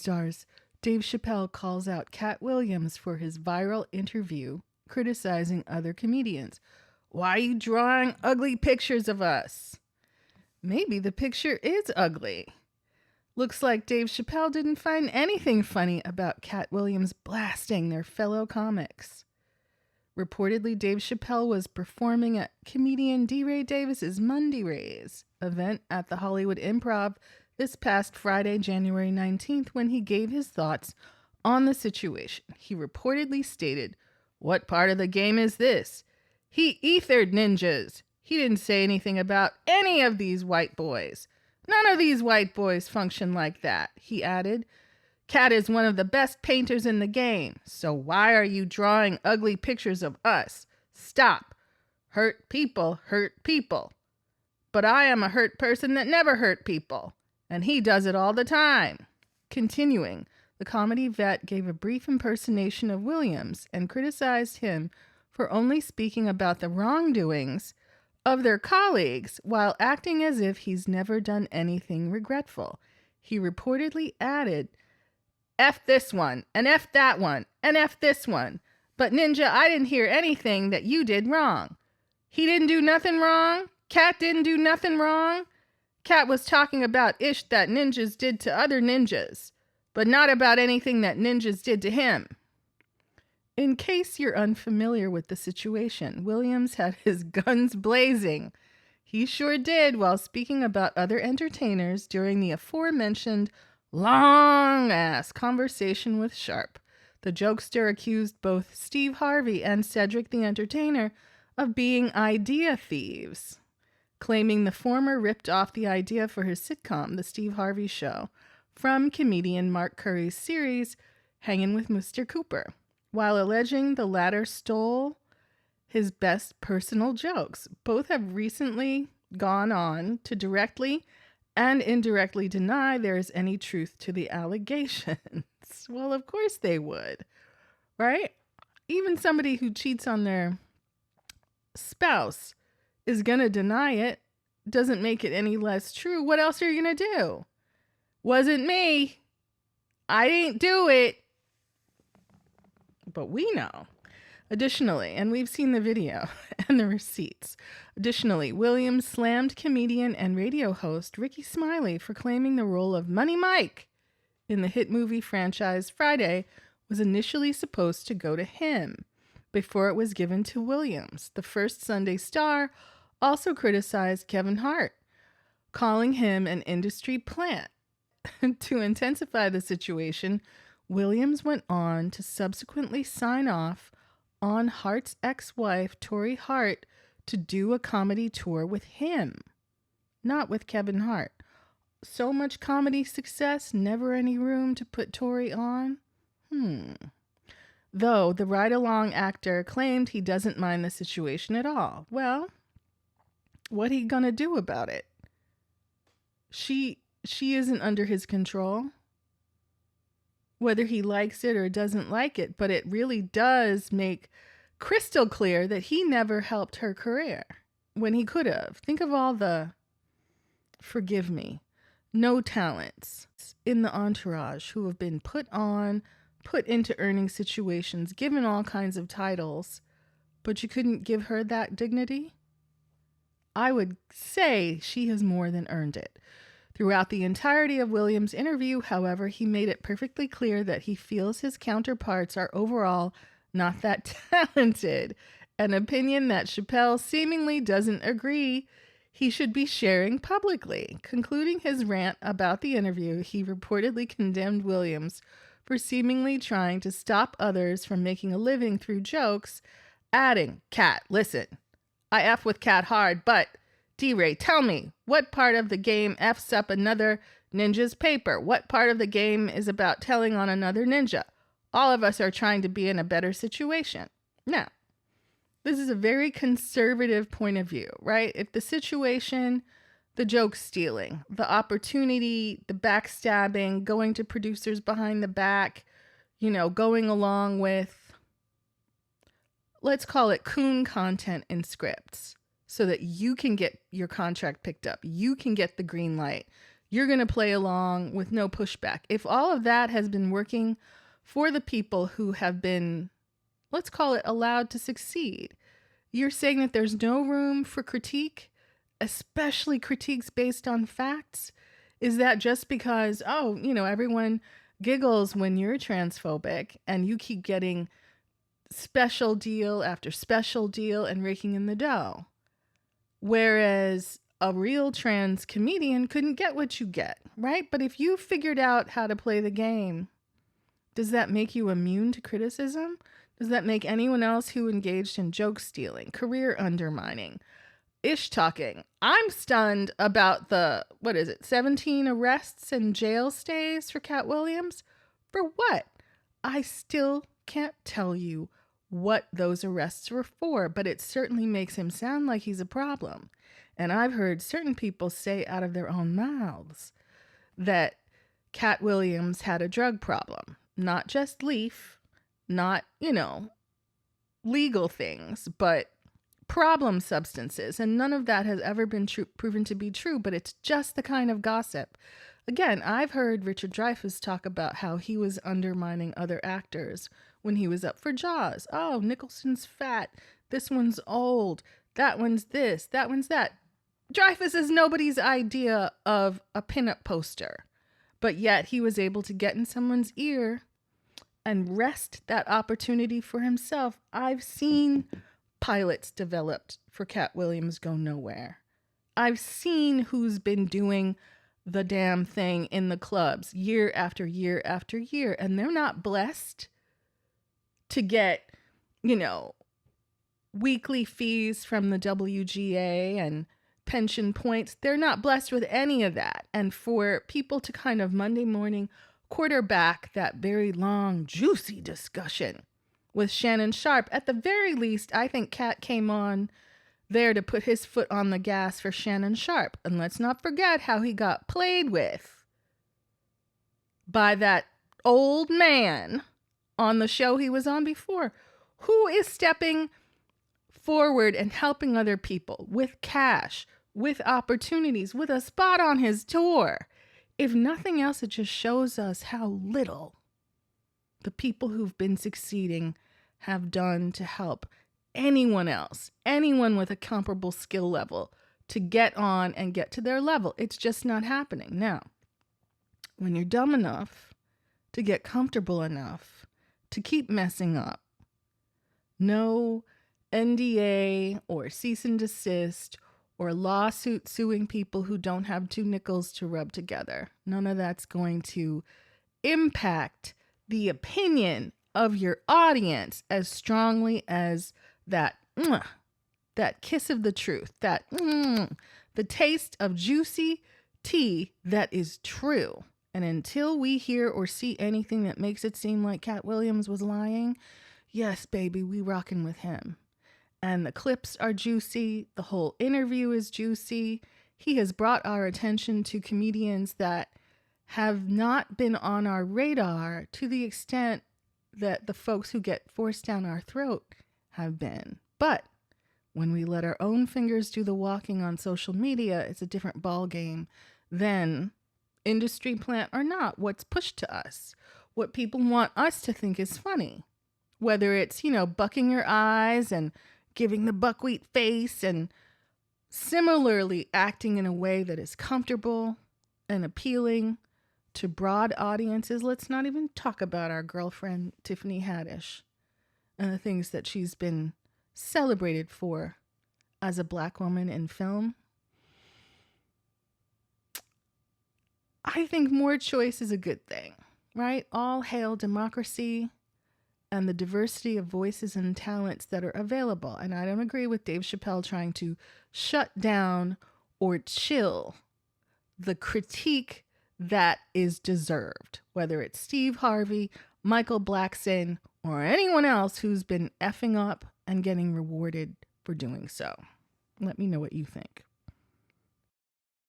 stars, Dave Chapelle calls out Katt Williams for his viral interview criticizing other comedians. Why are you drawing ugly pictures of us? Maybe the picture is ugly. Looks like Dave Chapelle didn't find anything funny about Katt Williams blasting their fellow comics. Reportedly, Dave Chapelle was performing at comedian D. Ray Davis's Monday Rays event at the Hollywood Improv this past Friday, January 19th, when he gave his thoughts on the situation. He reportedly stated, "What part of the game is this? He ethered ninjas. He didn't say anything about any of these white boys. None of these white boys function like that," he added. "Katt is one of the best painters in the game, so why are you drawing ugly pictures of us? Stop. Hurt people hurt people. But I am a hurt person that never hurt people, and he does it all the time." Continuing, the comedy vet gave a brief impersonation of Williams and criticized him for only speaking about the wrongdoings of their colleagues while acting as if he's never done anything regretful. He reportedly added, "F this one, and F that one, and F this one. But Ninja, I didn't hear anything that you did wrong. He didn't do nothing wrong. Katt didn't do nothing wrong. Katt was talking about ish that ninjas did to other ninjas, but not about anything that ninjas did to him." In case you're unfamiliar with the situation, Williams had his guns blazing. He sure did while speaking about other entertainers during the aforementioned long-ass conversation with Sharp. The jokester accused both Steve Harvey and Cedric the Entertainer of being idea thieves, claiming the former ripped off the idea for his sitcom, The Steve Harvey Show, from comedian Mark Curry's series, Hangin' with Mr. Cooper, while alleging the latter stole his best personal jokes. Both have recently gone on to directly and indirectly deny there is any truth to the allegations. Well, of course they would, right? Even somebody who cheats on their spouse is going to deny it. Doesn't make it any less true. What else are you going to do? Wasn't me. I didn't do it. But we know. Additionally, and we've seen the video and the receipts. Additionally, Williams slammed comedian and radio host Ricky Smiley for claiming the role of Money Mike in the hit movie franchise Friday was initially supposed to go to him before it was given to Williams. The first Sunday Star also criticized Kevin Hart, calling him an industry plant. To intensify the situation, Williams went on to subsequently sign off on Hart's ex-wife, Tori Hart, to do a comedy tour with him, not with Kevin Hart. So much comedy success, never any room to put Tori on? Though the ride-along actor claimed he doesn't mind the situation at all. Well, what he gonna do about it? She isn't under his control. Whether he likes it or doesn't like it, but it really does make crystal clear that he never helped her career when he could have. Think of all the, forgive me, no talents in the entourage who have been put into earning situations, given all kinds of titles, but you couldn't give her that dignity? I would say she has more than earned it. Throughout the entirety of Williams' interview, however, he made it perfectly clear that he feels his counterparts are overall not that talented, an opinion that Chapelle seemingly doesn't agree he should be sharing publicly. Concluding his rant about the interview, he reportedly condemned Williams for seemingly trying to stop others from making a living through jokes, adding, "Katt, listen, I F with Katt hard, but D-Ray, tell me, what part of the game F's up another ninja's paper? What part of the game is about telling on another ninja? All of us are trying to be in a better situation." Now, this is a very conservative point of view, right? If the situation, the joke stealing, the opportunity, the backstabbing, going to producers behind the back, going along with, let's call it coon content in scripts, so that you can get your contract picked up. You can get the green light. you're going to play along with no pushback. If all of that has been working for the people who have been, let's call it, allowed to succeed, you're saying that there's no room for critique, especially critiques based on facts? Is that just because, everyone giggles when you're transphobic and you keep getting special deal after special deal and raking in the dough? Whereas a real trans comedian couldn't get what you get, right? But if you figured out how to play the game, does that make you immune to criticism? Does that make anyone else who engaged in joke stealing, career undermining, ish talking? I'm stunned about the, 17 arrests and jail stays for Katt Williams? For what? I still can't tell you what those arrests were for, but it certainly makes him sound like he's a problem. And I've heard certain people say out of their own mouths that Katt Williams had a drug problem, not just leaf, not, legal things, but problem substances. And none of that has ever been proven to be true, but it's just the kind of gossip. Again, I've heard Richard Dreyfuss talk about how he was undermining other actors when he was up for Jaws. Oh, Nicholson's fat. This one's old. That one's this. That one's that. Dreyfuss is nobody's idea of a pinup poster. But yet he was able to get in someone's ear and wrest that opportunity for himself. I've seen pilots developed for Katt Williams go nowhere. I've seen who's been doing the damn thing in the clubs year after year after year, and they're not blessed to get, weekly fees from the WGA and pension points. They're not blessed with any of that. And for people to kind of Monday morning quarterback that very long, juicy discussion with Shannon Sharpe, at the very least, I think Katt came on there to put his foot on the gas for Shannon Sharpe. And let's not forget how he got played with by that old man on the show he was on before, who is stepping forward and helping other people with cash, with opportunities, with a spot on his tour. If nothing else, it just shows us how little the people who've been succeeding have done to help anyone else, anyone with a comparable skill level, to get on and get to their level. It's just not happening. Now, when you're dumb enough to get comfortable enough to keep messing up, no NDA or cease and desist or lawsuit suing people who don't have two nickels to rub together. None of that's going to impact the opinion of your audience as strongly as that kiss of the truth, the taste of juicy tea that is true. And until we hear or see anything that makes it seem like Katt Williams was lying, yes, baby, we rocking with him. And the clips are juicy. The whole interview is juicy. He has brought our attention to comedians that have not been on our radar to the extent that the folks who get forced down our throat have been. But when we let our own fingers do the walking on social media, it's a different ball game than industry plant or not, what's pushed to us, what people want us to think is funny. Whether it's, bucking your eyes and giving the buckwheat face and similarly acting in a way that is comfortable and appealing to broad audiences. Let's not even talk about our girlfriend, Tiffany Haddish, and the things that she's been celebrated for as a Black woman in film. I think more choice is a good thing, right? All hail democracy and the diversity of voices and talents that are available. And I don't agree with Dave Chapelle trying to shut down or chill the critique that is deserved, whether it's Steve Harvey, Michael Blackson, or anyone else who's been effing up and getting rewarded for doing so. Let me know what you think.